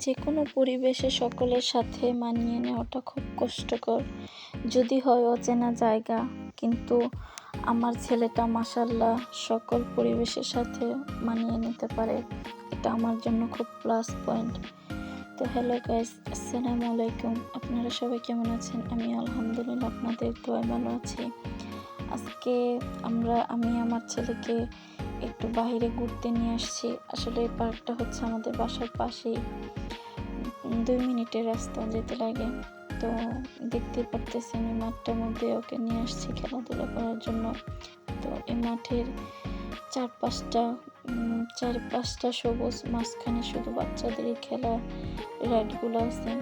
যেকোনো পরিবেশে সকলের সাথে মানিয়ে নেওয়াটা খুব কষ্টকর। যদি হয় অচেনা জায়গা, কিন্তু আমার ছেলেটা মাশাআল্লাহ সকল পরিবেশের সাথে মানিয়ে নিতে পারে। এটা আমার জন্য খুব প্লাস পয়েন্ট। তো হ্যালো গাইস, আসসালামু আলাইকুম। আপনারা সবাই কেমন আছেন? আমি আলহামদুলিল্লাহ আপনাদের দোয়ায় ভালো আছি। আজকে আমি আমার ছেলেকে একটু বাইরে ঘুরতে নিয়ে আসছি। আসলে এই পার্কটা হচ্ছে আমাদের বাসার পাশেই, 2 মিনিটের রাস্তা যেতে লাগে। তো দেখতেই পারতেছেন এই মাঠটার মধ্যে ওকে নিয়ে আসছি খেলাধুলা করার জন্য। তো এই মাঠের চার পাঁচটা সবুজ, মাঝখানে শুধু বাচ্চাদেরই খেলা রাইডগুলো আছে।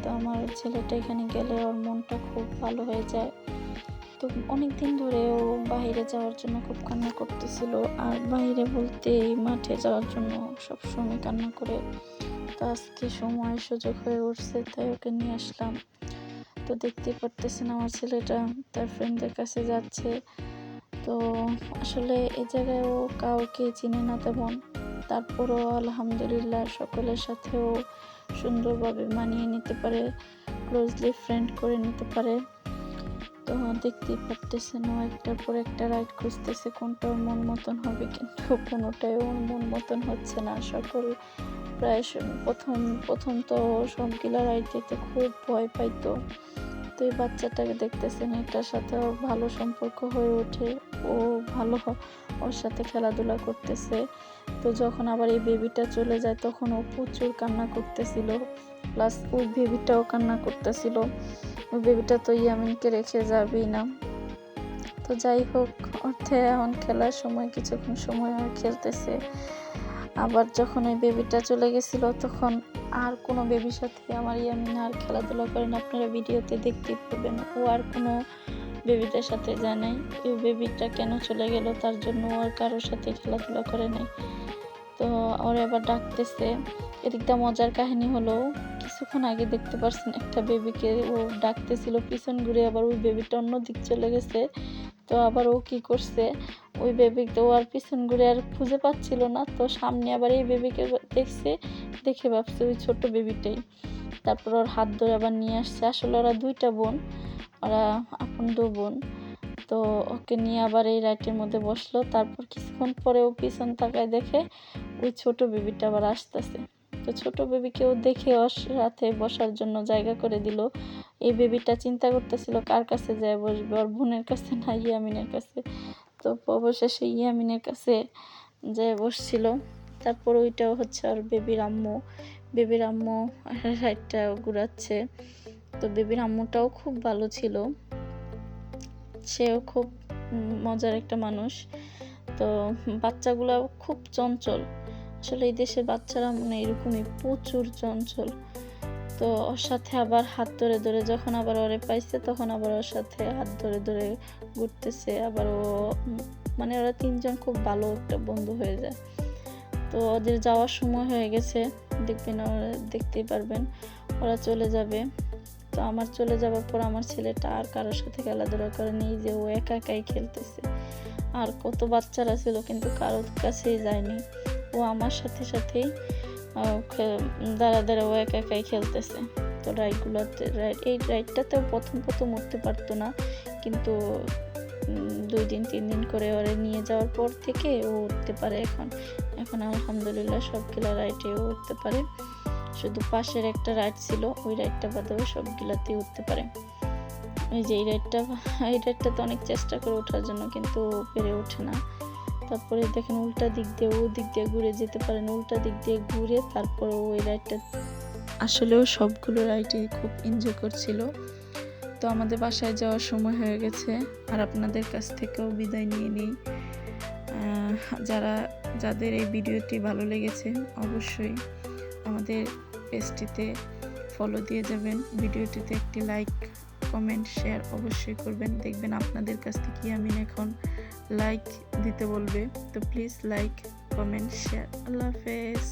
তো আমার ছেলেটা এখানে গেলে ওর মনটা খুব ভালো হয়ে যায়। তো অনেকদিন ধরে ও বাইরে যাওয়ার জন্য খুব কান্না করতেছিল, আর বাইরে বলতে এই মাঠে যাওয়ার জন্য সবসময় কান্না করে। তো আজকে সময় সুযোগ হয়ে উঠছে, তাই ওকে নিয়ে আসলাম। তো দেখতেই পারতেছেন আমার ছেলেটা তার ফ্রেন্ডদের কাছে যাচ্ছে। তো আসলে এই জায়গায় ও কাউকে চিনে না তেমন, তারপরও আলহামদুলিল্লাহ সকলের সাথেও সুন্দরভাবে মানিয়ে নিতে পারে, ক্লোজলি ফ্রেন্ড করে নিতে পারে। তো দেখতেই পারতেছেন ও একটার পর একটা রাইড খুঁজতেছে কোনটা ওর মন মতন হবে, কিন্তু কোনোটাই ওর মন মতন হচ্ছে না। প্রায় প্রথম তো সবগুলা রাইড দিতে খুব ভয় পাইতো। তো এই বাচ্চাটাকে দেখতেছেন, এটার সাথে ওর ভালো সম্পর্ক হয়ে ওঠে, ও ওর সাথে খেলাধুলা করতেছে। তো যখন আবার এই বেবিটা চলে যায় তখন ও প্রচুর কান্না করতেছিল, প্লাস ওই বেবিটাও কান্না করতেছিল। ওই বেবিটা তো ইয়ামিনকে রেখে যাবেই না। তো যাই হোক, অর্থে এখন খেলার সময় কিছুক্ষণ সময় আর খেলতেছে। আবার যখন ওই বেবিটা চলে গেছিল তখন আর কোনো বেবির সাথে আমার ইয়ামিন আর খেলাধুলা করেন, আপনারা ভিডিওতে দেখতে পাবেন। ও আর কোনো বেবিদের সাথে যায় নাই। ওই বেবিটা কেন চলে গেল তার জন্য আর কারোর সাথে খেলাধুলা করে নাই। তো ওরা আবার ডাকতেছে। এদিকটা মজার কাহিনী হলো, কিছুক্ষণ আগে দেখতে পারছেন একটা বেবিকে ও ডাকতেছিল, পিছন ঘুরে আবার ওই বেবিটা অন্য দিক চলে গেছে। তো আবার ও কি করছে, ওই বেবিকে ও আর পিছন ঘুরে আর খুঁজে পাচ্ছিল না। তো সামনে আবার এই বেবিকে দেখছে, দেখে ভাবছে ওই ছোট বেবিটাই। তারপর ওর হাত ধরে আবার নিয়ে আসছে। আসলে ওরা 2টা বোন, ওরা আপন 2 বোন। তো ওকে নিয়ে আবার এই রাইডের মধ্যে বসলো। তারপর কিছুক্ষণ পরে ও পিছন তাকায় দেখে ওই ছোট বেবিটা আবার আসতেছে। তো ছোট বেবিকেও দেখে ওর সাথে বসার জন্য জায়গা করে দিল। এই বেবিটা চিন্তা করতেছিল কার কাছে যায় বসবে, ওর বোনের কাছে না ইয়ামিনের কাছে। তো অবশেষে ইয়ামিনের কাছে যায় বসছিল। তারপর ওইটাও হচ্ছে ওর বেবির আম্মু রাইডটা ঘুরাচ্ছে। তো বেবির আম্মুটাও খুব ভালো ছিল, সেও খুব মজার একটা মানুষ। তো বাচ্চাগুলো খুব চঞ্চল। আসলে এই দেশের বাচ্চারা মানে এরকমই, প্রচুর চঞ্চল। তো ওর সাথে আবার হাত ধরে ধরে, যখন আবার ওরে পাইছে তখন আবার ওর সাথে হাত ধরে ধরে ঘুরতেছে। আবার ও মানে ওরা 3জন খুব ভালো একটা বন্ধু হয়ে যায়। তো ওদের যাওয়ার সময় হয়ে গেছে, দেখবেন ওরা, দেখতেই পারবেন ওরা চলে যাবে। তো আমার চলে যাওয়ার পর আমার ছেলেটা আর কারোর সাথে খেলাধুলা করে নেই, যে ও একা একাই খেলতেছে। আর কত বাচ্চারা ছিল কিন্তু কারোর কাছেই যায়নি, ও আমার সাথেই দাঁড়া ও একা একাই খেলতেছে। তো এই রাইডটাতেও প্রথম উঠতে পারতো না, কিন্তু 2 দিন 3 দিন করে ওরে নিয়ে যাওয়ার পর থেকে ও উঠতে পারে। এখন আলহামদুলিল্লাহ সবগুলা রাইডে ও উঠতে পারে। শুধু পাশের একটা রাইড ছিল, ওই রাইডটা বাদেও সবগুলাতেই উঠতে পারে। এই যে এই রাইডটা তো অনেক চেষ্টা করে ওঠার জন্য, কিন্তু পেরে ওঠে না। তারপরে দেখেন উল্টা দিক দিয়ে ঘুরে যেতে পারেন, উল্টা দিক দিয়ে ঘুরে তারপর ওই রাইডটা, আসলেও সবগুলো রাইডই খুব এনজয় করছিল। তো আমাদের বাসায় যাওয়ার সময় হয়ে গেছে, আর আপনাদের কাছ থেকেও বিদায় নিয়ে নিই। যাদের এই ভিডিওটি ভালো লেগেছে অবশ্যই আমাদের পেজটিতে ফলো দিয়ে যাবেন। ভিডিওটিতে একটি লাইক, কমেন্ট, শেয়ার অবশ্যই করবেন। দেখবেন আপনাদের কাছ থেকে আমি এখন লাইক দিতে বলবে। তো প্লিজ লাইক, কমেন্ট, শেয়ার। আল্লাহ হাফেজ।